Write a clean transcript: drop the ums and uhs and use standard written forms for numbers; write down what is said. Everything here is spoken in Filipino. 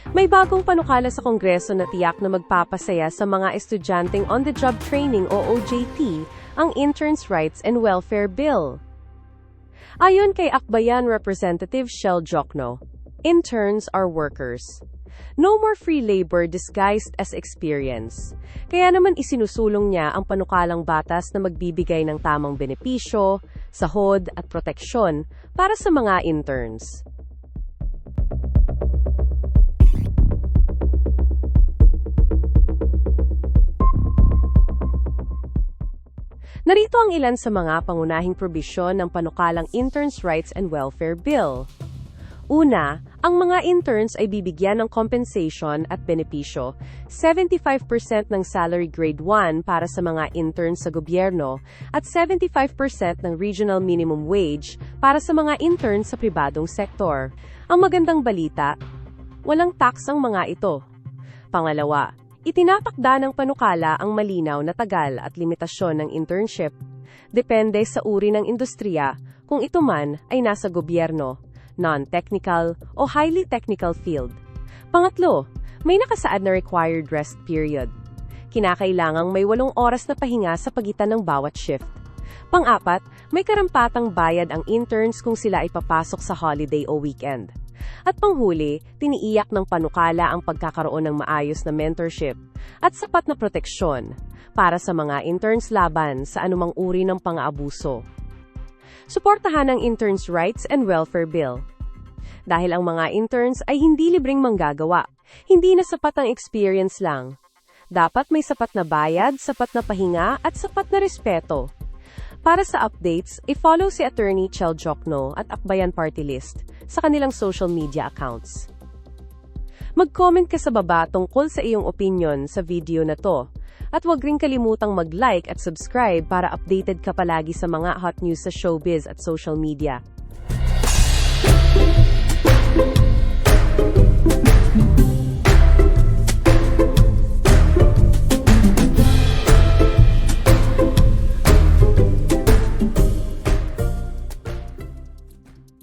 May bagong panukala sa Kongreso na tiyak na magpapasaya sa mga estudyanteng on-the-job training o OJT, ang Interns' Rights and Welfare Bill. Ayon kay Akbayan Representative Shell Jokno, interns are workers. No more free labor disguised as experience. Kaya naman isinusulong niya ang panukalang batas na magbibigay ng tamang benepisyo, sahod at proteksyon para sa mga interns. Narito ang ilan sa mga pangunahing probisyon ng panukalang Interns' Rights and Welfare Bill. Una, ang mga interns ay bibigyan ng compensation at benepisyo, 75% ng salary grade 1 para sa mga interns sa gobyerno at 75% ng regional minimum wage para sa mga interns sa pribadong sektor. Ang magandang balita, walang tax ang mga ito. Pangalawa, itinatakda ng panukala ang malinaw na tagal at limitasyon ng internship. Depende sa uri ng industriya, kung ito man ay nasa gobyerno, non-technical o highly technical field. Pangatlo, may nakasaad na required rest period. Kinakailangang may 8 oras na pahinga sa pagitan ng bawat shift. Pang-apat, may karampatang bayad ang interns kung sila ay papasok sa holiday o weekend. At panghuli, tiniiyak ng panukala ang pagkakaroon ng maayos na mentorship at sapat na proteksyon para sa mga interns laban sa anumang uri ng pang-aabuso. Suportahan ang Interns' Rights and Welfare Bill. Dahil ang mga interns ay hindi libreng manggagawa, hindi na sapat ang experience lang. Dapat may sapat na bayad, sapat na pahinga at sapat na respeto. Para sa updates, i-follow si Attorney Shell Jokno at Akbayan Party List sa kanilang social media accounts. Mag-comment ka sa baba tungkol sa iyong opinion sa video na to. At huwag ring kalimutang mag-like at subscribe para updated ka palagi sa mga hot news sa showbiz at social media.